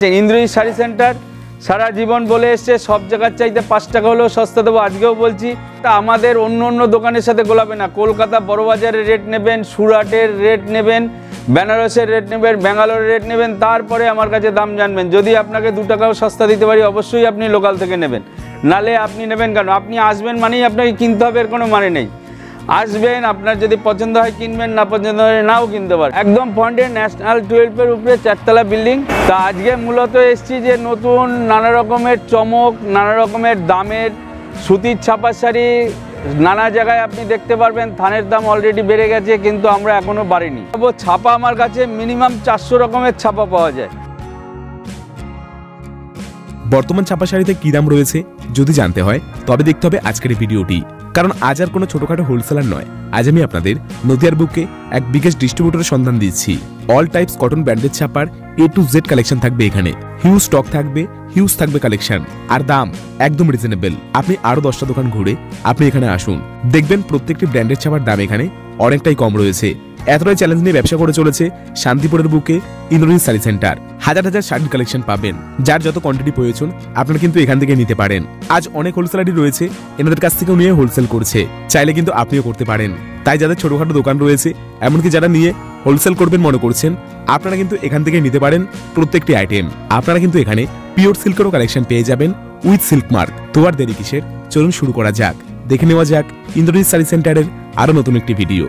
Indrajit sari centre सारा जीवन बोले एসছে सब जगह चाইते 5 টাকা হলেও সস্তা দেবো। আজকেও বলছি তা আমাদের অন্য দোকানের সাথে গোলাবে না। কলকাতা বড় বাজারের রেট নেবেন, সুরাটের রেট নেবেন, বেনারসের রেট নেবেন, ব্যাঙ্গালোরের রেট নেবেন, তারপরে আমার কাছে দাম জানবেন। যদি আপনাকে 2 টাকাও সস্তা দিতে পারি অবশ্যই আপনি লোকাল থেকে নেবেন, নালে আপনি নেবেন কেন? আপনি আসবেন মানেই আপনাকে কিনতে হবে, এর কোনো মানে নেই। আসবেন, আপনার যদি পছন্দ হয় কিনবেন, না পছন্দ হয় নাও কিনতে পারেন। একদম ফ্রন্টে ন্যাশনাল 12-এর উপরে 4তলা বিল্ডিং। তা আজকে মূলত এসেছি যে নতুন নানা রকমের চমক, নানা রকমের দামের সুতির ছাপা শাড়ি নানা জায়গায় আপনি দেখতে পারবেন। থানের দাম অলরেডি বেড়ে গেছে, কিন্তু আমরা এখনও বাড়িনি। ছাপা আমার কাছে মিনিমাম 400 রকমের ছাপা পাওয়া যায়। বর্তমান ছাপা শাড়িতে কি দাম রয়েছে যদি জানতে হয় তবে দেখতে হবে আজকের এই ভিডিওটি, কারণ আজ আর কোনো ছোটখাটো হোলসেলার নয়। আজ আমি আপনাদের নদিয়ার বুকে এক বিগেস্ট ডিস্ট্রিবিউটরের সন্ধান দিচ্ছি। অল টাইপস কটন ব্র্যান্ডেড ছাপার A to Z কালেকশন থাকবে এখানে। হিউজ স্টক থাকবে, হিউজ থাকবে কালেকশন, আর দাম একদম রিজনেবল। আপনি আরো 10টা দোকান ঘুরে আপনি এখানে আসুন, দেখবেন প্রত্যেকটি ব্র্যান্ডেড ছাপার দাম এখানে অনেকটাই কম রয়েছে। এতটাই চ্যালেঞ্জ নিয়ে ব্যবসা করে চলেছে শান্তিপুরের বুকে ইন্দ্রজিৎ শাড়ি সেন্টার। হাজার হাজার শাড়ির কালেকশন পাবেন, যার যত কোয়ান্টিটি প্রয়োজন আপনারা কিন্তু এখান থেকে নিতে পারেন। আজ অনেক হোলসেলারই রয়েছে, এনাদের কাছ থেকেও নিয়ে হোলসেল করছে, চাইলে কিন্তু আপনিও করতে পারেন। তাই যাদের ছোটখাটো দোকান রয়েছে, এমনকি যারা নিয়ে হোলসেল করবেন মনে করছেন, আপনারা কিন্তু এখান থেকে নিতে পারেন প্রত্যেকটি আইটেম। আপনারা কিন্তু এখানে পিওর সিল্কেরও কালেকশন পেয়ে যাবেন উইথ সিল্ক মার্ক। তো আর দেরি কিসের, চলুন শুরু করা যাক। দেখে নেওয়া যাক ইন্দ্রজিৎ শাড়ি সেন্টারের আরো নতুন একটি ভিডিও।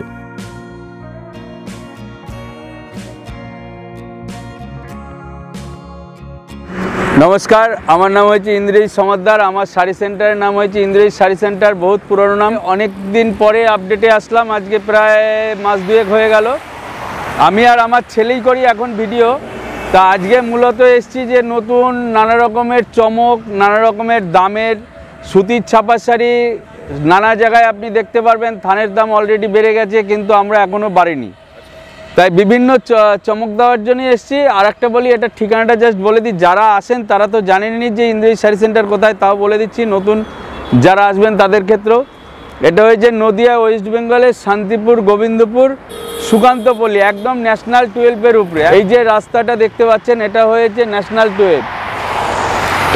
নমস্কার, আমার নাম হচ্ছে ইন্দ্রজিৎ সমাদ্দার। আমার শাড়ি সেন্টারের নাম হচ্ছে ইন্দ্রজিৎ শাড়ি সেন্টার, বহুত পুরনো নাম। অনেক দিন পরে আপডেটে আসলাম, আজকে প্রায় মাস 2 হয়ে গেল। আমি আর আমার ছেলেই করি এখন ভিডিও। তা আজকে মূলত এসেছি যে নতুন নানা রকমের চমক, নানা রকমের দামের সুতির ছাপা শাড়ি নানা জায়গায় আপনি দেখতে পারবেন। থানের দাম অলরেডি বেড়ে গেছে, কিন্তু আমরা এখনও বাড়িনি। তাই বিভিন্ন চমক দেওয়ার জন্য এসেছি। আর একটা বলি, এটা ঠিকানাটা জাস্ট বলে দিই, যারা আসেন তারা তো জানেনই যে ইন্দ্রজিৎ শাড়ি সেন্টার কোথায়, তাও বলে দিচ্ছি নতুন যারা আসবেন তাদের ক্ষেত্রেও। এটা হয়েছে নদিয়া ওয়েস্ট বেঙ্গলের শান্তিপুর গোবিন্দপুর সুকান্তপল্লী, একদম ন্যাশনাল 12-এর উপরে। এই যে রাস্তাটা দেখতে পাচ্ছেন এটা হয়েছে ন্যাশনাল 12।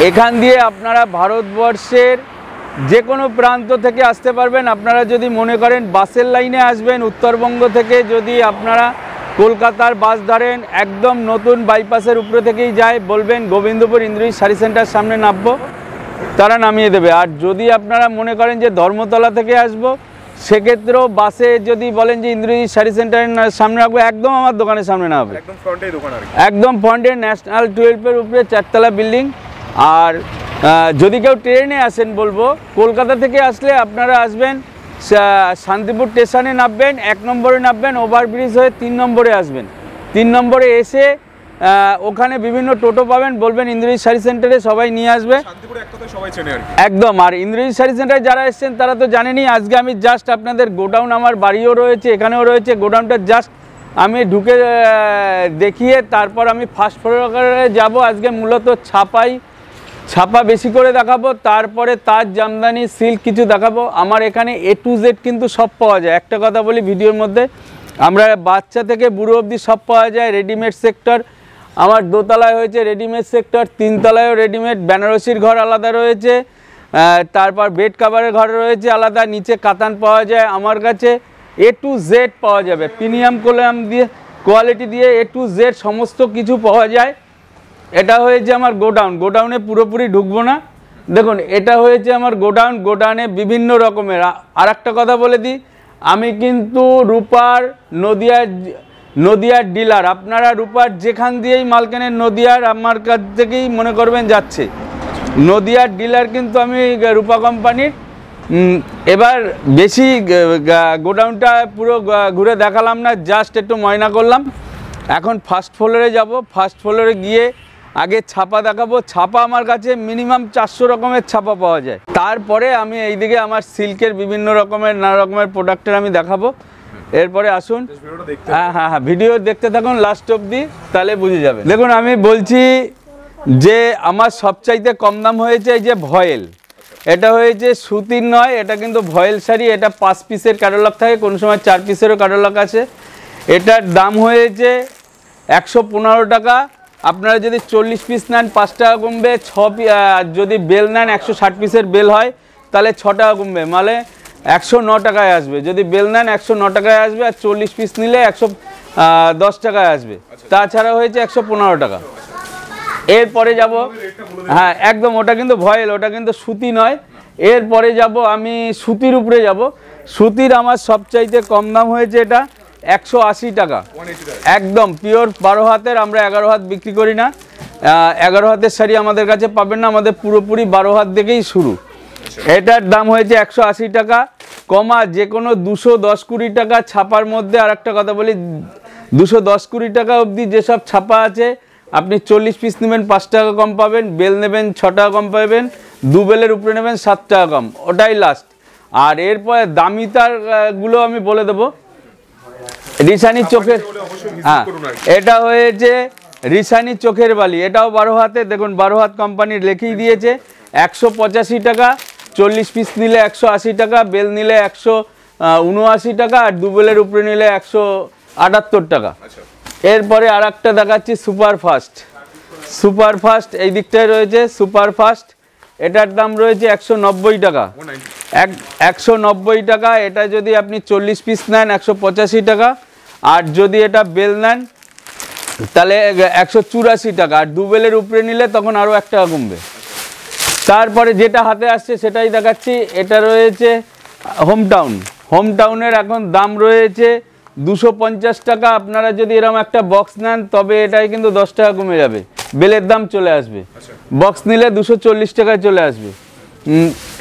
এখান দিয়ে আপনারা ভারতবর্ষের যে কোনো প্রান্ত থেকে আসতে পারবেন। আপনারা যদি মনে করেন বাসের লাইনে আসবেন উত্তরবঙ্গ থেকে, যদি আপনারা কলকাতার বাস ধরেন, একদম নতুন বাইপাসের উপরে থেকেই যায়, বলবেন গোবিন্দপুর ইন্দ্রজিৎ শাড়ি সেন্টার সামনে নামবো, তারা নামিয়ে দেবে। আর যদি আপনারা মনে করেন যে ধর্মতলা থেকে আসবো, সেক্ষেত্রেও বাসে যদি বলেন যে ইন্দ্রজিৎ শাড়ি সেন্টারের সামনে রাখবো, একদম আমার দোকানের সামনে না হবে, একদম ফ্রন্টে ন্যাশনাল 12-এর উপরে 4তলা বিল্ডিং। আর যদি কেউ ট্রেনে আসেন, বলবো কলকাতা থেকে আসলে আপনারা আসবেন শান্তিপুর স্টেশনে নামবেন, 1 নম্বরে নামবেন, ওভারব্রিজ হয়ে 3 নম্বরে আসবেন। 3 নম্বরে এসে ওখানে বিভিন্ন টোটো পাবেন, বলবেন ইন্দ্রজিৎ শাড়ি সেন্টারে, সবাই নিয়ে আসবে একদম। আর ইন্দ্রজিৎ শাড়ি সেন্টারে যারা এসেছেন তারা তো জানেনই। আজকে আমি জাস্ট আপনাদের গোডাউন, আমার বাড়িও রয়েছে, এখানেও রয়েছে, গোডাউনটা জাস্ট আমি ঢুকে দেখিয়ে তারপর আমি ফার্স্ট ফ্লোরে যাব। আজকে মূলত ছাপা বেশি করে দেখাবো, তারপরে তাজ, জামদানি, সিল্ক কিছু দেখাবো। আমার এখানে A to Z কিন্তু সব পাওয়া যায়। একটা কথা বলি ভিডিওর মধ্যে, আমরা বাচ্চা থেকে বুড়ো অবধি সব পাওয়া যায়। রেডিমেড সেক্টর আমার 2তলায় হয়েছে, রেডিমেড সেক্টর 3তলায়ও রেডিমেড, বেনারসির ঘর আলাদা রয়েছে, তারপর বেড কাভারের ঘর রয়েছে আলাদা, নিচে কাতান পাওয়া যায়। আমার কাছে A to Z পাওয়া যাবে, প্রিমিয়াম কোয়ালিটি দিয়ে A to Z সমস্ত কিছু পাওয়া যায়। এটা হয়েছে আমার গোডাউনে পুরোপুরি ঢুকবো না। দেখুন, এটা হয়েছে আমার গোডাউনে বিভিন্ন রকমের। আর একটা কথা বলে দিই, আমি কিন্তু রূপার নদিয়ার ডিলার। আপনারা রূপার যেখান দিয়েই মাল কেনেন, নদিয়ার আমার কাছ থেকেই মনে করবেন যাচ্ছে। নদিয়ার ডিলার কিন্তু আমি রূপা কোম্পানির। এবার বেশি গোডাউনটা পুরো ঘুরে দেখালাম না, জাস্ট একটু ময়না করলাম। এখন ফার্স্ট ফ্লোরে যাব। ফার্স্ট ফ্লোরে গিয়ে আগে ছাপা দেখাবো। ছাপা আমার কাছে মিনিমাম 400 রকমের ছাপা পাওয়া যায়। তারপরে আমি এইদিকে আমার সিল্কের বিভিন্ন রকমের নানা রকমের প্রোডাক্টের আমি দেখাবো। এরপরে আসুন, হ্যাঁ ভিডিও দেখতে থাকুন লাস্ট অবধি, তাহলে বুঝে যাবে। দেখুন, আমি বলছি যে আমার সবচাইতে কম দাম হয়েছে এই যে ভয়েল। এটা হয়েছে সুতির নয়, এটা কিন্তু ভয়েল শাড়ি। এটা 5 পিসের ক্যাটালগ থাকে, কোনো সময় 4 পিসেরও ক্যাটালগ আছে। এটার দাম হয়েছে 115 টাকা। আপনারা যদি 40 পিস নেন 5 টাকা কমবে, যদি বেল নেন 160 পিসের বেল হয় তাহলে 6 টাকা কমবে, মানে 109 টাকায় আসবে। যদি বেল নেন 109 টাকায় আসবে, আর 40 পিস নিলে 110 টাকায় আসবে। তাছাড়া হয়েছে 115 টাকা। এরপরে যাব, হ্যাঁ একদম, ওটা কিন্তু ভয়েল, ওটা কিন্তু সুতি নয়। এরপরে যাব আমি সুতির উপরে যাব। সুতির আমার সবচাইতে কম দাম হয়েছে এটা 180 টাকা, একদম পিওর 12 হাতের। আমরা 11 হাত বিক্রি করি না, 11 হাতের শাড়ি আমাদের কাছে পাবেন না, আমাদের পুরোপুরি 12 হাত থেকেই শুরু। এটার দাম হয়েছে 180 টাকা, কমা যে কোনো 210-20 টাকা ছাপার মধ্যে। আর একটা কথা বলি, 210-20 টাকা অবধি যেসব ছাপা আছে, আপনি 40 পিস নেবেন 5 টাকা কম পাবেন, বেল নেবেন 6 টাকা কম পাবেন, 2 বেলের উপরে নেবেন 7 টাকা কম, ওটাই লাস্ট। আর এরপরে দামি তারগুলো আমি বলে দেবো। রিসানি চোখের, হ্যাঁ এটা হয়েছে রিসানি চোখের বালি, এটাও 12 হাতে। দেখুন 12 হাত কোম্পানির লেখেই দিয়েছে 185 টাকা, 40 পিস নিলে 180 টাকা, বেল নিলে 179 টাকা, আর 2 বেলের উপরে নিলে 178 টাকা। এরপরে আর একটা দেখাচ্ছি সুপারফাস্ট। সুপারফাস্ট এই দিকটায় রয়েছে সুপারফাস্ট, এটার দাম রয়েছে 190 টাকা, 190 টাকা। এটা যদি আপনি 40 পিস নেন 185 টাকা, আর যদি এটা বেল নেন তাহলে 184 টাকা, আর 2 বেলের উপরে নিলে তখন আরও 1 টাকা কমবে। তারপরে যেটা হাতে আসছে সেটাই দেখাচ্ছি, এটা রয়েছে হোমটাউন। হোমটাউনের এখন দাম রয়েছে 250 টাকা। আপনারা যদি এরকম একটা বক্স নেন তবে এটাই কিন্তু 10 টাকা কমে যাবে, বেলের দাম চলে আসবে। বক্স নিলে 240 টাকায় চলে আসবে।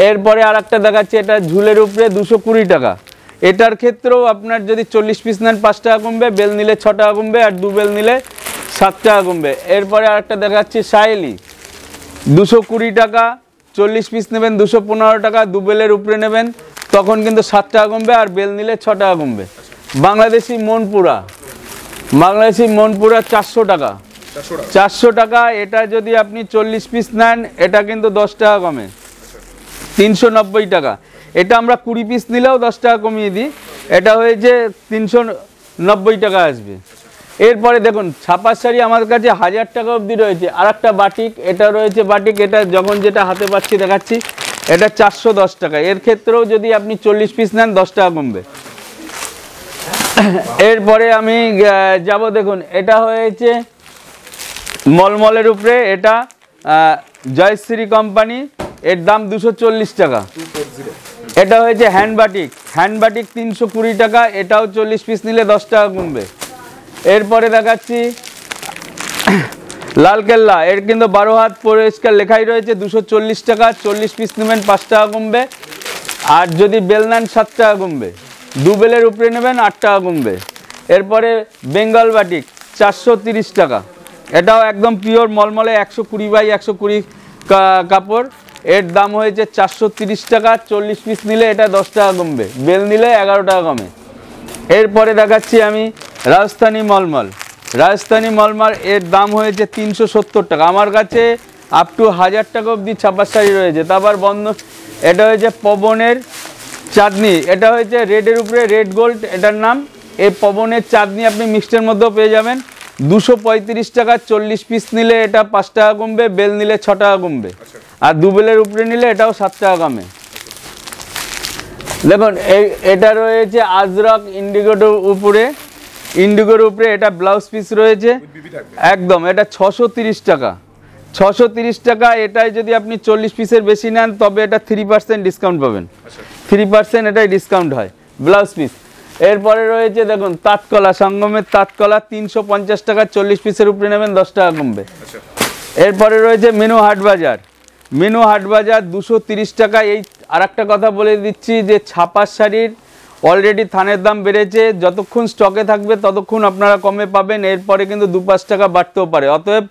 এরপরে আর একটা দেখাচ্ছি, এটা ঝুলের উপরে 220 টাকা। এটার ক্ষেত্রেও আপনার যদি 40 পিস নেন 5 টাকা কমবে, বেল নিলে 6 টাকা কমবে, আর 2 বেল নিলে 7 টাকা কমবে। এরপরে আর একটা দেখাচ্ছি সায়েলি, 220 টাকা, 40 পিস নেবেন 215 টাকা, 2 বেলের উপরে নেবেন তখন কিন্তু 7 টাকা কমবে, আর বেল নিলে 6 টাকা কমবে। বাংলাদেশি মনপুরা, বাংলাদেশি মনপুরা 400 টাকা, 400 টাকা। এটা যদি আপনি 40 পিস নেন এটা কিন্তু 10 টাকা কমে, 390 টাকা। এটা আমরা 20 পিস নিলেও 10 টাকা কমিয়ে দিই, এটা হয়েছে 390 টাকা আসবে। এরপরে দেখুন ছাপার শাড়ি আমার কাছে 1000 টাকা অবধি রয়েছে। আর একটা বাটিক, এটা রয়েছে বাটিক, এটা যখন যেটা হাতে পাচ্ছি দেখাচ্ছি, এটা 410 টাকা। এর ক্ষেত্রেও যদি আপনি 40 পিস নেন 10 টাকা কমবে। এরপরে আমি যাব, দেখুন এটা হয়েছে মলমলের উপরে, এটা জয়শ্রী কোম্পানি, এর দাম 240 টাকা। এটা হয়েছে হ্যান্ড বাটিক, হ্যান্ড বাটিক 320 টাকা, এটাও 40 পিস নিলে 10 টাকা কমবে। এরপরে দেখাচ্ছি লালকেল্লা, এর কিন্তু 12 হাত পরিষ্কার লেখাই রয়েছে 240 টাকা, 40 পিস নেবেন 5 টাকা কমবে, আর যদি বেল নেন 7 টাকা কমবে, 2 বেলের উপরে নেবেন 8 টাকা কমবে। এরপরে বেঙ্গল বাটিক 430 টাকা, এটাও একদম পিওর মলমলে 120x120 কাপড়, এর দাম হয়েছে 430 টাকা, 40 পিস নিলে এটা 10 টাকা কমবে, বেল নিলে 11 টাকা কমে। এরপরে দেখাচ্ছি আমি রাজস্থানি মলমল, রাজস্থানি মলমল, এর দাম হয়েছে 370 টাকা। আমার কাছে আপ টু 1000 টাকা অবধি ছাপার শাড়ি রয়েছে। তারপর বন্ধ, এটা হয়েছে পবনের চাঁদনি, এটা হয়েছে রেডের উপরে রেড গোল্ড এটার নাম। এই পবনের চাঁদনি আপনি মিক্সডের মধ্যেও পেয়ে যাবেন, 235 টাকা, 40 পিস নিলে এটা 5 টাকা কমবে, বেল নিলে 6 টাকা কমবে, আর 2 বেলের উপরে নিলে এটাও 7 টাকা কমে। দেখুন এটা রয়েছে আজরক ইন্ডিগোর উপরে, ইন্ডিগোর উপরে এটা ব্লাউজ পিস রয়েছে একদম, এটা 630 টাকা, 630 টাকা। এটাই যদি আপনি 40 পিসের বেশি নেন তবে এটা 3% ডিসকাউন্ট পাবেন, 3% এটাই ডিসকাউন্ট হয় ব্লাউজ পিস। এরপরে রয়েছে দেখুন তাঁতকলা, সঙ্গমের তাঁতকলা 350 টাকা, 40 পিসের উপরে নেবেন 10 টাকা কমবে। এরপরে রয়েছে মেনু হাট বাজার, মেনু হাট বাজার 230 টাকা। এই আর একটা কথা বলে দিচ্ছি যে ছাপার শাড়ির অলরেডি থানের দাম বেড়েছে, যতক্ষণ স্টকে থাকবে ততক্ষণ আপনারা কমে পাবেন, এরপরে কিন্তু 2-5 টাকা বাড়তেও পারে। অতএব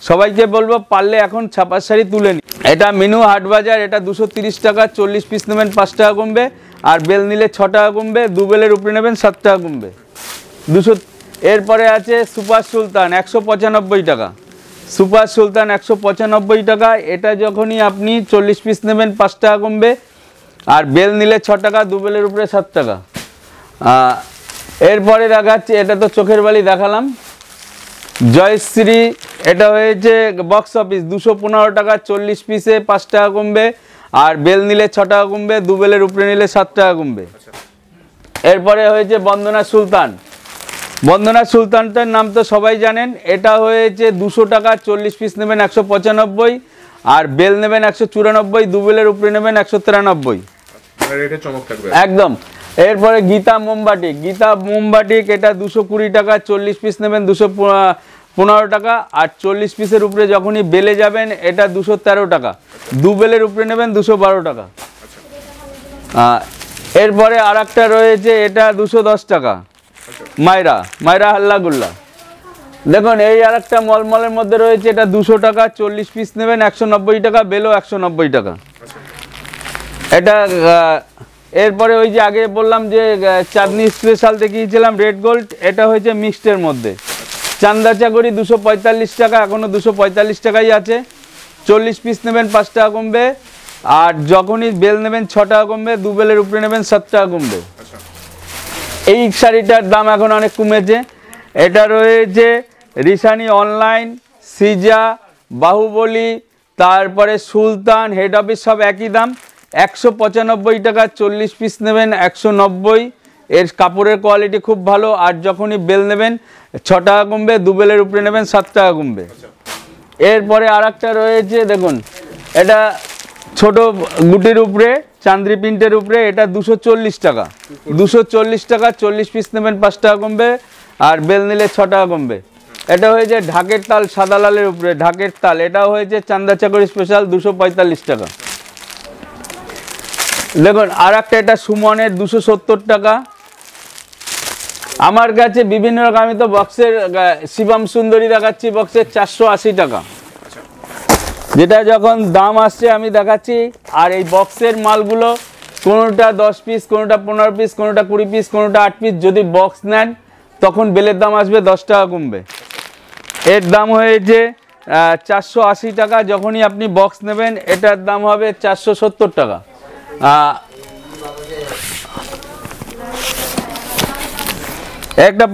সবাইকে বলবো পারলে এখন ছাপার শাড়ি তুলে নিন। এটা মেনু হাট বাজার, এটা 230 টাকা, 40 পিস নেবেন 5 টাকা কমবে, আর বেল নিলে 6 টাকা কমবে, 2 বেলের উপরে নেবেন 7 টাকা কমবে 200। এরপরে আছে সুপার সুলতান 195 টাকা, সুপার সুলতান 195 টাকা। এটা যখনই আপনি 40 পিস নেবেন 5 টাকা কমবে, আর বেল নিলে 6 টাকা, 2 বেলের উপরে 7 টাকা। এরপরে দেখাচ্ছি, এটা তো চোখের বালি দেখালাম, জয়শ্রী এটা হয়েছে বক্স অফিস 215 টাকা, 40 পিসে 5 টাকা কমবে, আর বেল নিলে 6 টাকা কমবে, দু বেলের উপরে নিলে 7 টাকা কমবে। এরপরে হয়েছে বন্দনা সুলতান। বন্দনা সুলতানটার নাম তো সবাই জানেন, এটা হয়েছে 200 টাকা, 40 পিস নেবেন 195, আর বেল নেবেন 194, দু বেলের উপরে নেবেন 193 একদম। এরপরে গীতা মোমবাটিক। গীতা মোমবাটিক এটা 220 টাকা, 40 পিস নেবেন 215 টাকা, আর 40 পিসের উপরে যখনই বেলে যাবেন এটা 213 টাকা, দু বেলের উপরে নেবেন 212 টাকা। এরপরে আর একটা রয়েছে, এটা 210 টাকা, মায়রা মায়রা হাল্লাগুল্লা। দেখুন এই আর একটা মলমলের মধ্যে রয়েছে, এটা 200 টাকা, 40 পিস নেবেন 190 টাকা, বেলও 190 টাকা। এটা এরপরে ওই যে আগে বললাম যে চাঁদনি স্পেশাল দেখিয়েছিলাম রেড গোল্ড, এটা হয়েছে মিক্সডের মধ্যে। চান্দা চাকরি 245 টাকা, এখনও 245 টাকাই আছে, 40 পিস নেবেন 5 টাকা কমবে, আর যখনই বেল নেবেন 6 টাকা কমবে, দু বেলের উপরে নেবেন 7 টাকা কমবে। এই শাড়িটার দাম এখন অনেক কমেছে। এটা রয়েছে রিসানি অনলাইন, সিজা, বাহুবলী, তারপরে সুলতান, হেড অফিস, সব একই দাম, 195 টাকা, 40 পিস নেবেন 190। এর কাপড়ের কোয়ালিটি খুব ভালো, আর যখনই বেল নেবেন 6 টাকা কমবে, দু বেলের উপরে নেবেন 7 টাকা কমবে। এরপরে আর একটা রয়েছে দেখুন, এটা ছোট গুটির উপরে চান্দ্রি প্রিন্টের উপরে, এটা 240 টাকা, 240 টাকা, 40 পিস নেবেন 5 টাকা কমবে, আর বেল নিলে 6 টাকা কমবে। এটা হয়েছে ঢাকের তাল সাদা লালের উপরে, ঢাকের তাল, এটা হয়েছে চান্দা চাকরি স্পেশাল 245 টাকা। দেখুন আর একটা, এটা সুমনের 270 টাকা। আমার কাছে বিভিন্ন রকম, আমি তো বক্সের শিবম সুন্দরী দেখাচ্ছি, বক্সের 480 টাকা, যেটা যখন দাম আসছে আমি দেখাচ্ছি। আর এই বক্সের মালগুলো কোনোটা 10 পিস, কোনোটা 15 পিস, কোনোটা 20 পিস, কোনোটা 8 পিস, যদি বক্স নেন তখন বেলের দাম আসবে 10 টাকা কমবে। এর দাম হয়েছে 480 টাকা, যখনই আপনি বক্স নেবেন এটার দাম হবে 470 টাকা। একটা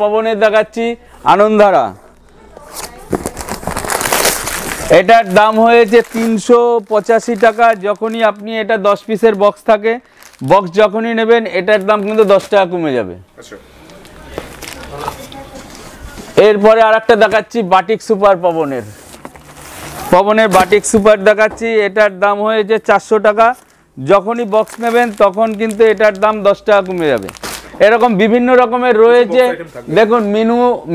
পবনের দেখাচ্ছি আনন্দধারা, এটার দাম হয়েছে 385 টাকা, যখনই আপনি এটা 10 পিসের বক্স থাকে, বক্স যখনই নেবেন এটার দাম কিন্তু 10 টাকা কমে যাবে। এরপরে আর একটা দেখাচ্ছি বাটিক সুপার, পবনের বাটিক সুপার দেখাচ্ছি, এটার দাম হয়েছে 400 টাকা, যখনই বক্স নেবেন তখন কিন্তু এটার দাম 10 টাকা কমে যাবে। এরকম বিভিন্ন রকমের রয়েছে। দেখুন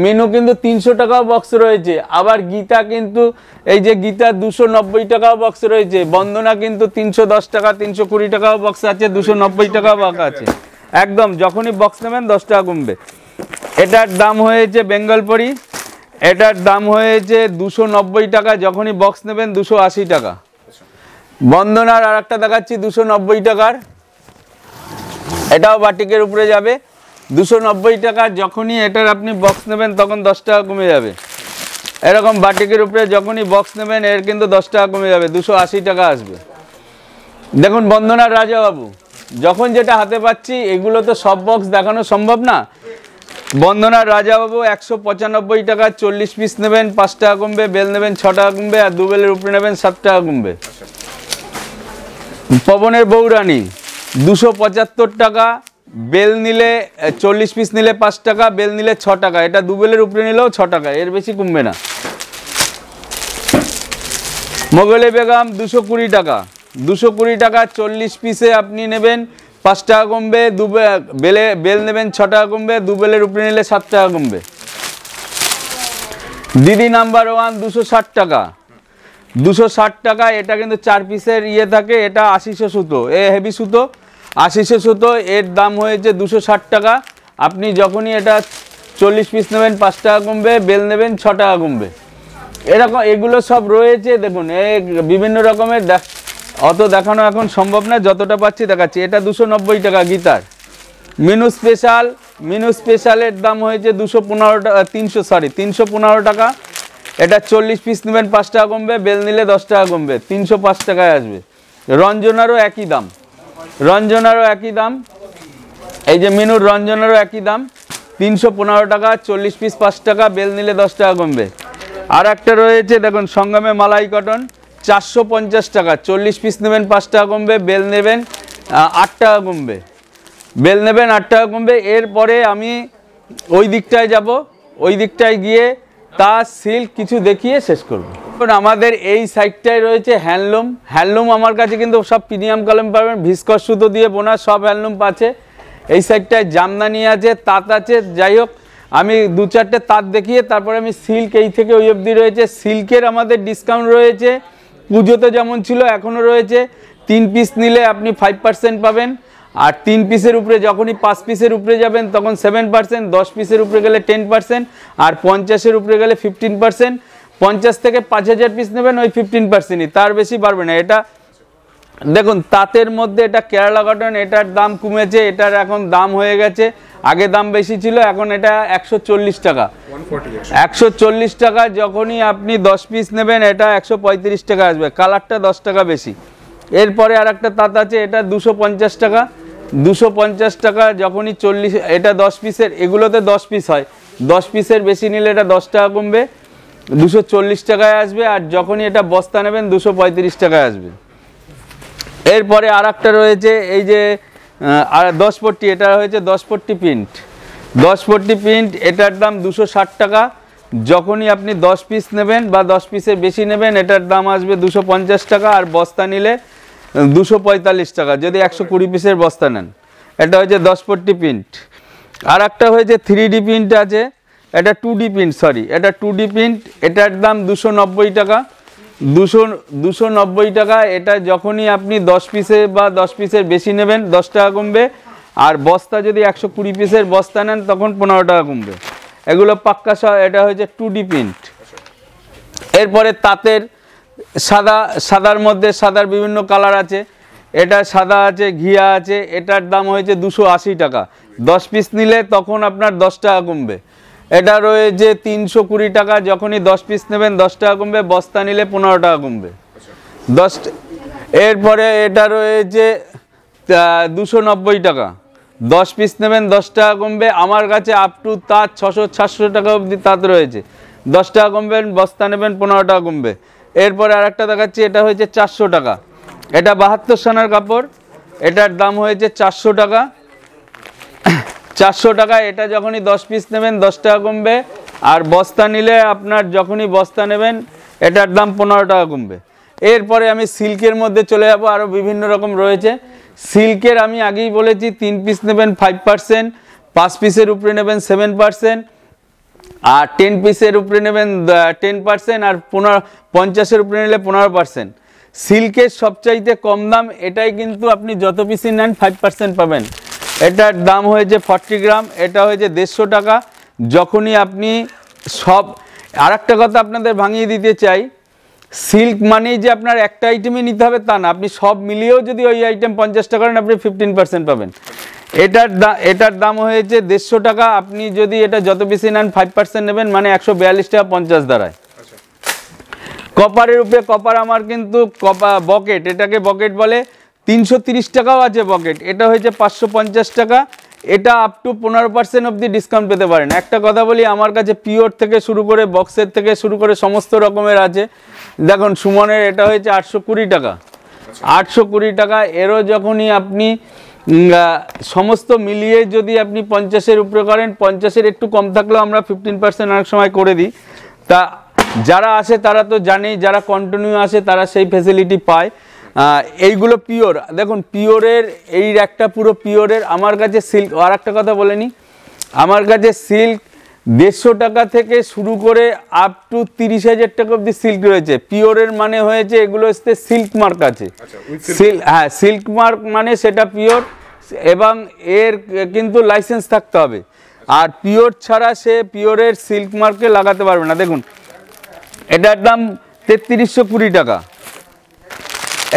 মিনু কিন্তু 300 টাকাও বক্স রয়েছে, আবার গীতা কিন্তু এই যে গীতা 290 টাকাও বক্স রয়েছে, বন্দনা কিন্তু 310 টাকা, 320 টাকাও বক্স আছে, 290 টাকাও বক্স আছে। একদম যখনই বক্স নেবেন 10 টাকা কমবে। এটার দাম হয়েছে বেঙ্গলপরি, এটার দাম হয়েছে 290 টাকা, যখনই বক্স নেবেন 280 টাকা। বন্দনার আর একটা দেখাচ্ছি 290 টাকার, এটাও বাটিকের উপরে যাবে 290 টাকা, যখনই এটার আপনি বক্স নেবেন তখন 10 টাকা কমে যাবে। এরকম বাটিকের উপরে যখনই বক্স নেবেন এর কিন্তু 10 টাকা কমে যাবে, 280 টাকা আসবে। দেখুন বন্দনার রাজাবাবু, যখন যেটা হাতে পাচ্ছি, এগুলো তো সব বক্স দেখানো সম্ভব না। বন্দনার রাজাবাবু 195 টাকা, 40 পিস নেবেন 5 টাকা কমবে, বেল নেবেন 6 টাকা কমবে, আর দু বেলের উপরে নেবেন 7 টাকা কমবে। পবনের বৌরানী 275 টাকা, বেল নিলে 40 পিস নিলে 5 টাকা, বেল নিলে 6 টাকা, এটা দু বেলের উপরে নিলেও 6 টাকা, এর বেশি কমবে না। মোগলে বেগম 220 টাকা, 220 টাকা, 40 পিসে আপনি নেবেন 5 টাকা কমবে, বেল নেবেন 6 টাকা কমবে, দু বেলের উপরে নিলে 7 টাকা কমবে। দিদি নাম্বার 1 260 টাকা, 260 টাকা, এটা কিন্তু 4 পিসের ইয়ে থাকে, এটা 80 সুতো, এ হেভি সুতো, 80 সুতো, এর দাম হয়েছে 260 টাকা। আপনি যখনই এটা 40 পিস নেবেন 5 টাকা কমবে, বেল নেবেন 6 টাকা কমবে। এরকম এগুলো সব রয়েছে। দেখুন বিভিন্ন রকমের, অত দেখানো এখন সম্ভব না, যতটা পাচ্ছি দেখাচ্ছি। এটা 290 টাকা গীতার। মিনু স্পেশালের দাম হয়েছে 315 টাকা, এটা 40 পিস নেবেন 5 টাকা কমবে, বেল নিলে 10 টাকা কমবে, 305 টাকায় আসবে। রঞ্জনারও একই দাম, এই যে মিনুর রঞ্জনারও একই দাম, 315 টাকা, 40 পিস 5 টাকা, বেল নিলে 10 টাকা কমবে। আর একটা রয়েছে দেখুন সঙ্গমে মালাই কটন 450 টাকা, 40 পিস নেবেন 5 টাকা কমবে, বেল নেবেন 8 টাকা কমবে, বেল নেবেন 8 টাকা কমবে। এরপরে আমি ওই দিকটায় যাব, ওই দিকটায় গিয়ে তার সিল্ক কিছু দেখিয়ে শেষ করব। আমাদের এই সাইডটায় রয়েছে হ্যান্ডলুম। হ্যান্ডলুম আমার কাছে কিন্তু সব প্রিমিয়াম কলম পাবেন, ভিসকস সুতো দিয়ে বোনা সব হ্যান্ডলুম আছে। এই সাইডটায় জামদানি আছে, তাঁত আছে। যাই হোক, আমি 2-4টে তাঁত দেখিয়ে তারপরে আমি সিল্ক এই থেকে ওই অবধি রয়েছে। সিল্কের আমাদের ডিসকাউন্ট রয়েছে, পুজোতে যেমন ছিল এখনও রয়েছে। 3 পিস নিলে আপনি 5% পাবেন, আর 3 পিসের উপরে যখনই 5 পিসের উপরে যাবেন তখন 7%, 10 পিসের উপরে গেলে 10%, আর 50-এর উপরে গেলে 15%। 50 থেকে 5000 পিস নেবেন ওই 15%ই, তার বেশি পারবে না। এটা দেখুন তাঁতের মধ্যে এটা কেরালা কটন, এটার দাম কমেছে, এটার এখন দাম হয়ে গেছে, আগে দাম বেশি ছিল, এখন এটা 140 টাকা। 140 টাকা যখনই আপনি 10 পিস নেবেন এটা 135 টাকা আসবে, কালারটা 10 টাকা বেশি। এরপরে আর একটা তাঁত আছে, এটা 250 টাকা। 250 টাকা যখনই 40, এটা 10 পিসের, এগুলোতে 10 পিস হয়, 10 পিসের বেশি নিলে এটা 10 টাকা কমবে, 240 টাকায় আসবে। আর যখনই এটা বস্তা নেবেন 235 টাকায় আসবে। এরপরে আর একটা রয়েছে এই যে 10 পট্টি, এটা হয়েছে 10 পট্টি প্রিন্ট। 10 পট্টি প্রিন্ট, এটার দাম 260 টাকা। যখনই আপনি 10 পিস নেবেন বা 10 পিসের বেশি নেবেন এটার দাম আসবে 250 টাকা, আর বস্তা নিলে 245 টাকা যদি 120 পিসের বস্তা নেন। এটা হচ্ছে 10 পট্টি প্রিন্ট। আর একটা হয়েছে 3D প্রিন্ট আছে, এটা 2D প্রিন্ট, সরি এটা 2D প্রিন্ট। এটার দাম 290 টাকা, 290 টাকা। এটা যখনই আপনি 10 পিসে বা 10 পিসের বেশি নেবেন 10 টাকা কমবে, আর বস্তা যদি 120 পিসের বস্তা নেন তখন 15 টাকা কমবে। এগুলো পাক্কা, এটা হচ্ছে 2D প্রিন্ট। এরপরে তাঁতের সাদার মধ্যে সাদার বিভিন্ন কালার আছে, এটা সাদা আছে, ঘিয়া আছে, এটার দাম হয়েছে 280 টাকা। 10 পিস নিলে তখন আপনার 10 টাকা কমবে। এটা রয়েছে 320 টাকা, যখনই 10 পিস নেবেন 10 টাকা কমবে, বস্তা নিলে 15 টাকা কমবে 10। এরপরে এটা রয়েছে 290 টাকা, 10 পিস নেবেন 10 টাকা কমবে। আমার কাছে আপ টু তাঁত 600-700 টাকা অবধি তাঁত রয়েছে, 10 টাকা কমবেন, বস্তা নেবেন 15 টাকা কমবে। এরপরে আর একটা দেখাচ্ছি, এটা হয়েছে 400 টাকা, এটা 72 সানার কাপড়, এটার দাম হয়েছে 400 টাকা। 400 টাকা, এটা যখনই 10 পিস নেবেন 10 টাকা কমবে, আর বস্তা নিলে আপনার যখনই বস্তা নেবেন এটার দাম 15 টাকা কমবে। এরপরে আমি সিল্কের মধ্যে চলে যাব, আরও বিভিন্ন রকম রয়েছে। সিল্কের আমি আগেই বলেছি 3 পিস নেবেন 5%, 5 পিসের উপরে নেবেন 7%, আর 10 পিসের উপরে নেবেন 10%, আর 50-এর উপরে নিলে 15%। সিল্কের সবচাইতে কম দাম, এটাই কিন্তু আপনি যত পিসই নেন 5% পাবেন। এটার দাম হয়েছে 40 গ্রাম, এটা হয়েছে 150 টাকা। যখনই আপনি সব, আর একটা কথা আপনাদের ভাঙিয়ে দিতে চাই, সিল্ক মানেই যে আপনার একটা আইটেমই নিতে হবে তা না, আপনি সব মিলিয়েও যদি ওই আইটেম 50 টাকা করেন আপনি 15% পাবেন। এটার দাম হয়েছে 150 টাকা। আপনি যদি এটা যত বেশি নেন 5% নেবেন, মানে 142 টাকা 50 দাঁড়ায়। কপারের উপরে, কপার আমার কিন্তু বকেট, এটাকে বকেট বলে, 330 টাকাও আছে বকেট, এটা হয়েছে 550 টাকা। এটা আপ টু 15% অবধি ডিসকাউন্ট পেতে পারেন। একটা কথা বলি, আমার কাছে পিওর থেকে শুরু করে বক্সের থেকে শুরু করে সমস্ত রকমের আছে। দেখুন সুমনের এটা হয়েছে 820 টাকা, 820 টাকা। এরও যখনই আপনি সমস্ত মিলিয়ে যদি আপনি 50-এর উপরে করেন, 50-এর একটু কম থাকলেও আমরা 15% অনেক সময় করে দিই। তা যারা আসে তারা তো জানেই, যারা কন্টিনিউ আসে তারা সেই ফ্যাসিলিটি পায়। এইগুলো পিওর, দেখুন পিওরের এই একটা পুরো পিওরের। আমার কাছে সিল্ক, আর একটা কথা বলে নিই, আমার কাছে সিল্ক 150 টাকা থেকে শুরু করে আপ টু 30,000 টাকা অবধি সিল্ক রয়েছে। পিওরের মানে হয়েছে এগুলো হচ্ছে সিল্ক মার্ক আছে, হ্যাঁ সিল্ক মার্ক মানে সেটা পিওর, এবং এর কিন্তু লাইসেন্স থাকতে হবে। আর পিওর ছাড়া সে পিওরের সিল্ক মার্কে লাগাতে পারবে না। দেখুন এটার দাম 3320 টাকা।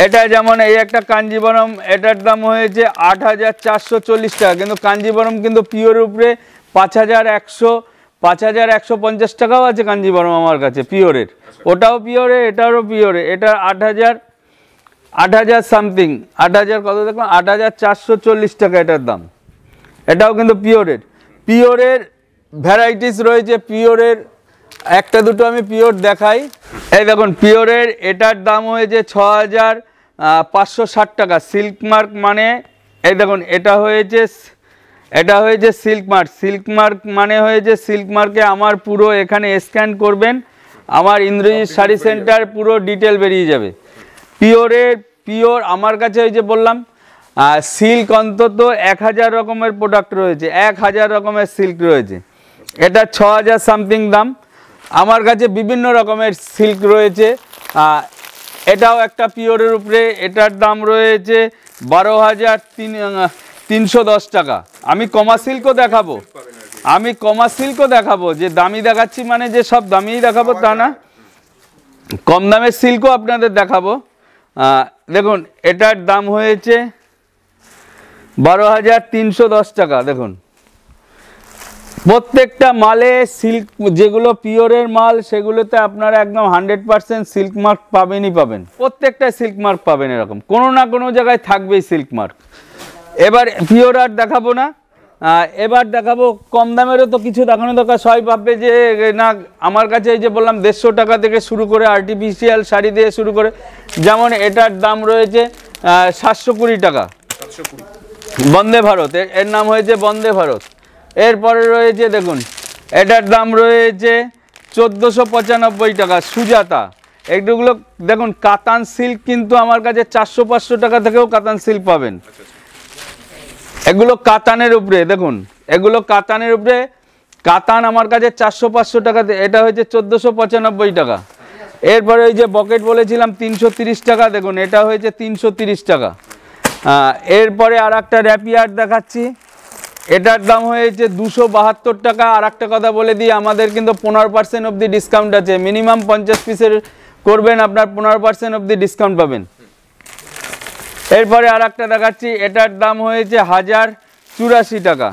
এটা যেমন এই একটা কাঞ্জিবরম, এটার দাম হয়েছে 8440 টাকা, কিন্তু কাঞ্জিবরম কিন্তু পিওরের উপরে 5150 টাকাও আছে কাঞ্জিবরম আমার কাছে পিওরের, ওটাও পিওরে এটারও পিওরে। এটা 8000 সামথিং, 8000 কত দেখুন, 8440 টাকা এটার দাম, এটাও কিন্তু পিওরের। পিওরের ভ্যারাইটিস রয়েছে, পিওরের একটা দুটো আমি পিওর দেখাই। এই দেখুন পিওরের এটার দাম হয়েছে 6560 টাকা। সিল্ক মার্ক মানে এই দেখুন এটা হয়েছে সিল্ক মার্ক। সিল্ক মার্ক মানে হয়েছে সিল্ক মার্কে আমার পুরো এখানে স্ক্যান করবেন, আমার ইন্দ্রজিৎ শাড়ি সেন্টার পুরো ডিটেল বেরিয়ে যাবে। পিওর আমার কাছে ওই যে বললাম সিল্ক অন্তত 1000 রকমের প্রোডাক্ট রয়েছে, 1000 রকমের সিল্ক রয়েছে। এটা 6000 সামথিং দাম। আমার কাছে বিভিন্ন রকমের সিল্ক রয়েছে। এটাও একটা পিওরের উপরে, এটার দাম রয়েছে 12,310 টাকা। আমি কমা সিল্কও দেখাবো, যে দামি দেখাচ্ছি মানে যে সব দামিই দেখাবো তা না, কম দামের সিল্কও আপনাদের দেখাবো। দেখুন এটার দাম হয়েছে 12,310 টাকা। দেখুন প্রত্যেকটা মালে সিল্ক, যেগুলো পিওরের মাল সেগুলোতে আপনারা একদম 100% সিল্ক মার্ক পাবেনই পাবেন। প্রত্যেকটা সিল্ক মার্ক পাবেন, এরকম কোনো না কোনো জায়গায় থাকবেই সিল্ক মার্ক। এবার পিওর আর দেখাবো না, এবার দেখাবো কম দামেরও। তো কিছু দেখানো দরকার, সবাই ভাববে যে না আমার কাছে এই যে বললাম 150 টাকা থেকে শুরু করে আর্টিফিশিয়াল শাড়ি দিয়ে শুরু করে, যেমন এটার দাম রয়েছে 720 টাকা। বন্দে ভারত, এর নাম হয়েছে বন্দে ভারত। এরপরে রয়েছে দেখুন এটার দাম রয়েছে 1495 টাকা সুজাতা। এগুলো দেখুন কাতান সিল্ক, কিন্তু আমার কাছে 400-500 টাকা থেকেও কাতান সিল্ক পাবেন। এগুলো কাতানের উপরে, দেখুন এগুলো কাতানের উপরে, কাতান আমার কাছে 400-500 টাকা, এটা হয়েছে 1495 টাকা। এরপরে ওই যে বকেট বলেছিলাম 330 টাকা, দেখুন এটা হয়েছে 330 টাকা। এরপরে আর একটা র্যাপিয়ার দেখাচ্ছি, এটার দাম হয়েছে 272 টাকা। আর একটা কথা বলে দিই, আমাদের কিন্তু 15% অবধি ডিসকাউন্ট আছে। মিনিমাম 50 পিসের করবেন, আপনার 15% অবধি ডিসকাউন্ট পাবেন। এরপরে আর একটা দেখাচ্ছি, এটার দাম হয়েছে 1084 টাকা।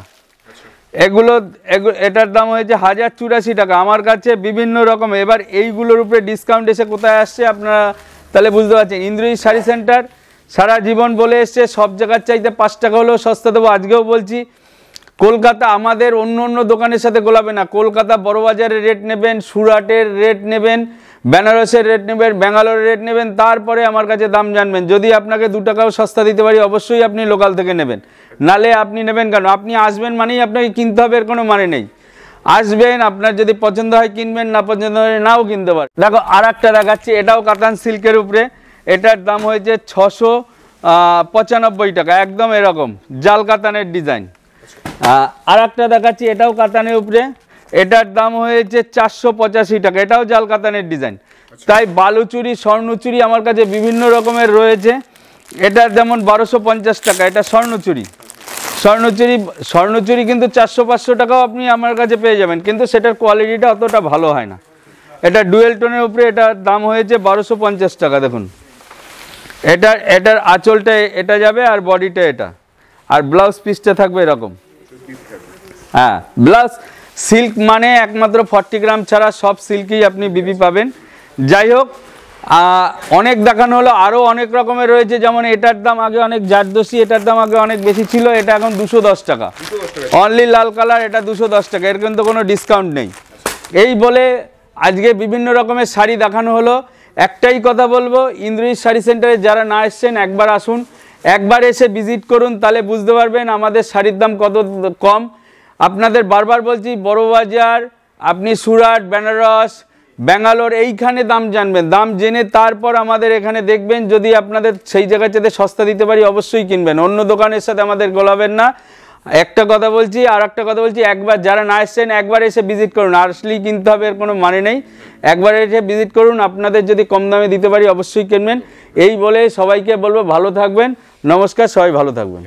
এটার দাম হয়েছে 1084 টাকা। আমার কাছে বিভিন্ন রকম। এবার এইগুলোর উপরে ডিসকাউন্ট এসে কোথায় আসছে আপনারা তাহলে বুঝতে পারছেন। ইন্দ্রজিৎ শাড়ি সেন্টার সারা জীবন বলে এসছে সব জায়গার চাইতে 5 টাকা হলেও সস্তা দেবো। আজকেও বলছি, কলকাতা আমাদের অন্য দোকানের সাথে গোলাবে না। কলকাতা বড়বাজারের রেট নেবেন, সুরাটের রেট নেবেন, বেনারসের রেট নেবেন, ব্যাঙ্গালোরের রেট নেবেন, তারপরে আমার কাছে দাম জানবেন। যদি আপনাকে 2 টাকাও সস্তা দিতে পারি অবশ্যই আপনি লোকাল থেকে নেবেন, নালে আপনি নেবেন কেন? আপনি আসবেন মানেই আপনাকে কিনতে হবে, এর কোনো মানে নেই। আসবেন, আপনার যদি পছন্দ হয় কিনবেন, না পছন্দ হয় নাও কিনতে পারেন। দেখো আর একটা দেখাচ্ছি, এটাও কাতান সিল্কের উপরে। এটার দাম হয়েছে 695 টাকা, একদম এরকম জাল কাতানের ডিজাইন। আর একটা দেখাচ্ছি, এটাও কাতানের উপরে। এটার দাম হয়েছে 485 টাকা, এটাও জাল কাতানের ডিজাইন। তাই বালুচুরি, স্বর্ণচুরি আমার কাছে বিভিন্ন রকমের রয়েছে। এটা যেমন 1250 টাকা, এটা স্বর্ণচুরি কিন্তু 400-500 টাকাও আপনি আমার কাছে পেয়ে যাবেন, কিন্তু সেটার কোয়ালিটিটা অতটা ভালো হয় না। এটা ডুয়েল টোনের উপরে, এটার দাম হয়েছে 1250 টাকা। দেখুন এটার আঁচলটা এটা যাবে, আর বডিটা এটা, আর ব্লাউজ পিসটা থাকবে এরকম। হ্যাঁ, ব্লাউজ সিল্ক মানে একমাত্র 40 গ্রাম ছাড়া সব সিল্কই আপনি বিবি পাবেন। যাই হোক, অনেক দেখানো হলো, আরও অনেক রকমের রয়েছে। যেমন এটার দাম আগে অনেক জারদোসি, এটার দাম আগে অনেক বেশি ছিল, এটা এখন 210 টাকা অনলি। লাল কালার, এটা 210 টাকা, এর কিন্তু কোনো ডিসকাউন্ট নেই। এই বলে আজকে বিভিন্ন রকমের শাড়ি দেখানো হলো। একটাই কথা বলবো, ইন্দ্রজিৎ শাড়ি সেন্টারে যারা না এসছেন একবার আসুন, একবার এসে ভিজিট করুন, তাহলে বুঝতে পারবেন আমাদের শাড়ির দাম কত কম। আপনাদের বারবার বলছি, বড়বাজার, আপনি সুরাট, বেনারস, ব্যাঙ্গালোর এইখানে দাম জানবেন, দাম জেনে তারপর আমাদের এখানে দেখবেন। যদি আপনাদের সেই জায়গার চাইতে সস্তা দিতে পারি অবশ্যই কিনবেন, অন্য দোকানের সাথে আমাদের গোলাবেন না। একটা কথা বলছি, আর একটা কথা বলছি, একবার যারা না এসছেন একবার এসে ভিজিট করুন। আসলেই কিনতে হবে এর কোনো মানে নেই, একবার এসে ভিজিট করুন। আপনাদের যদি কম দামে দিতে পারি অবশ্যই কিনবেন। এই বলে সবাইকে বলবো ভালো থাকবেন, নমস্কার, সবাই ভালো থাকবেন।